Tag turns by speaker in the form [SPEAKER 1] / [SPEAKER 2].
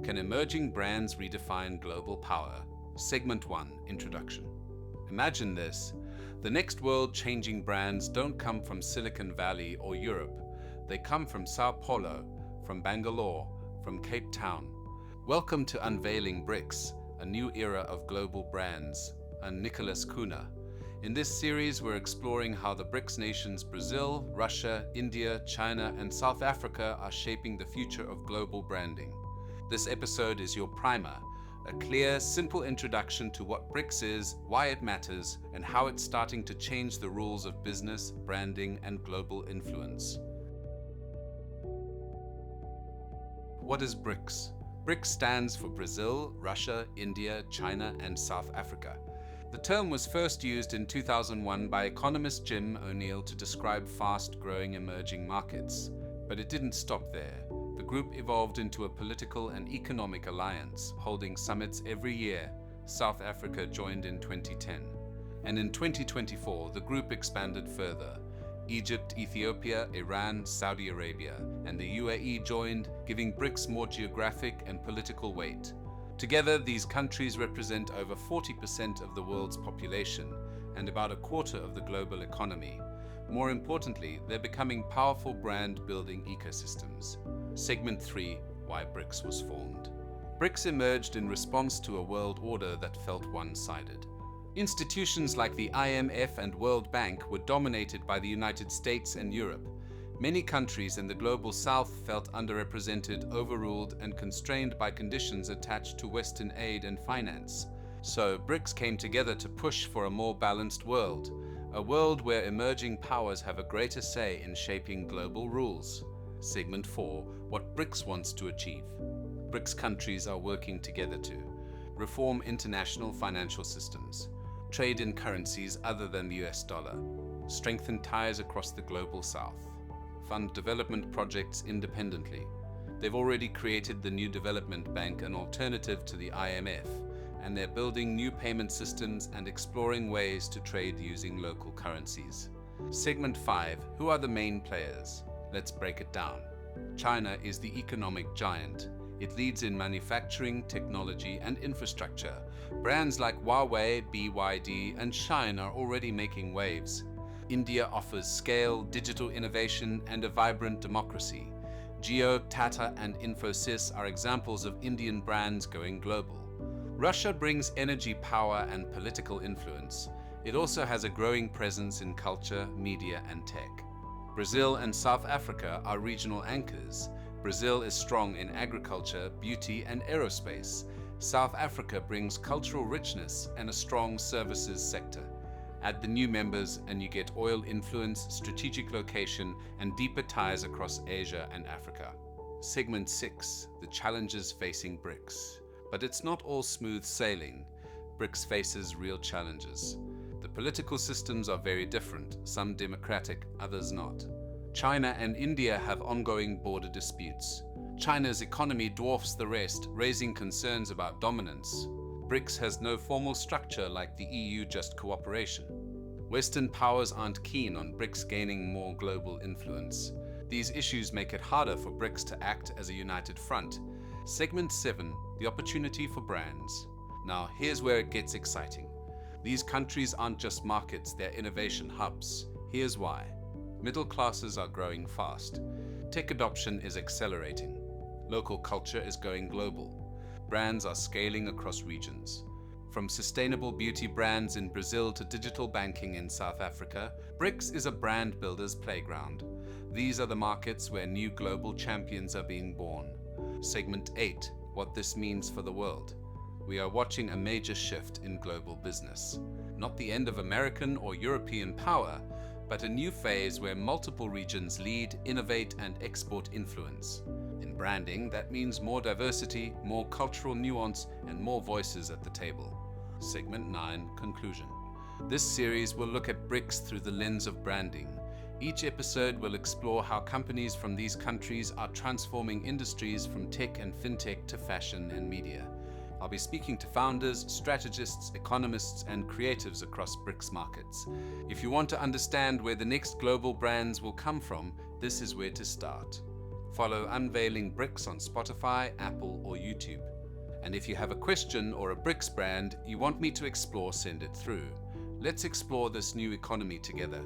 [SPEAKER 1] Can emerging brands redefine global power? Segment 1, Introduction. Imagine this. The next world-changing brands don't come from Silicon Valley or Europe. They come from Sao Paulo, from Bangalore, from Cape Town. Welcome to Unveiling BRICS, a new era of global brands. I'm Nicholas Kühne. In this series, we're exploring how the BRICS nations Brazil, Russia, India, China, and South Africa are shaping the future of global branding. This episode is your primer, a clear, simple introduction to what BRICS is, why it matters, and how it's starting to change the rules of business, branding, and global influence. What is BRICS? BRICS stands for Brazil, Russia, India, China, and South Africa. The term was first used in 2001 by economist Jim O'Neill to describe fast-growing emerging markets. But it didn't stop there. The group evolved into a political and economic alliance, holding summits every year. South Africa joined in 2010. And in 2024, the group expanded further. Egypt, Ethiopia, Iran, Saudi Arabia, and the UAE joined, giving BRICS more geographic and political weight. Together, these countries represent over 40% of the world's population and about a quarter of the global economy. More importantly, they're becoming powerful brand-building ecosystems. Segment 3, Why BRICS Was Formed. BRICS emerged in response to a world order that felt one-sided. Institutions like the IMF and World Bank were dominated by the United States and Europe. Many countries in the global south felt underrepresented, overruled, and constrained by conditions attached to Western aid and finance. So, BRICS came together to push for a more balanced world, a world where emerging powers have a greater say in shaping global rules. Segment 4, What BRICS Wants to Achieve. BRICS countries are working together to reform international financial systems, trade in currencies other than the US dollar, strengthen ties across the global south, fund development projects independently. They've already created the New Development Bank, an alternative to the IMF, and they're building new payment systems and exploring ways to trade using local currencies. Segment 5, Who are the main players? Let's break it down. China is the economic giant. It leads in manufacturing, technology, and infrastructure. Brands like Huawei, BYD, and Shine are already making waves. India offers scale, digital innovation, and a vibrant democracy. Jio, Tata, and Infosys are examples of Indian brands going global. Russia brings energy power and political influence. It also has a growing presence in culture, media, and tech. Brazil and South Africa are regional anchors. Brazil is strong in agriculture, beauty, and aerospace. South Africa brings cultural richness and a strong services sector. Add the new members and you get oil influence, strategic location, and deeper ties across Asia and Africa. Segment 6, The Challenges Facing BRICS. But it's not all smooth sailing. BRICS faces real challenges. The political systems are very different, some democratic, others not. China and India have ongoing border disputes. China's economy dwarfs the rest, raising concerns about dominance. BRICS has no formal structure like the EU, just cooperation. Western powers aren't keen on BRICS gaining more global influence. These issues make it harder for BRICS to act as a united front. Segment 7, The Opportunity for Brands. Now, here's where it gets exciting. These countries aren't just markets, they're innovation hubs. Here's why. Middle classes are growing fast. Tech adoption is accelerating. Local culture is going global. Brands are scaling across regions. From sustainable beauty brands in Brazil to digital banking in South Africa, BRICS is a brand builder's playground. These are the markets where new global champions are being born. Segment 8, What this means for the world. We are watching a major shift in global business. Not the end of American or European power, but a new phase where multiple regions lead, innovate, and export influence. In branding, that means more diversity, more cultural nuance, and more voices at the table. Segment 9, Conclusion. This series will look at BRICS through the lens of branding. Each episode will explore how companies from these countries are transforming industries from tech and fintech to fashion and media. I'll be speaking to founders, strategists, economists, and creatives across BRICS markets. If you want to understand where the next global brands will come from, this is where to start. Follow Unveiling BRICS on Spotify, Apple, or YouTube. And if you have a question or a BRICS brand you want me to explore, send it through. Let's explore this new economy together.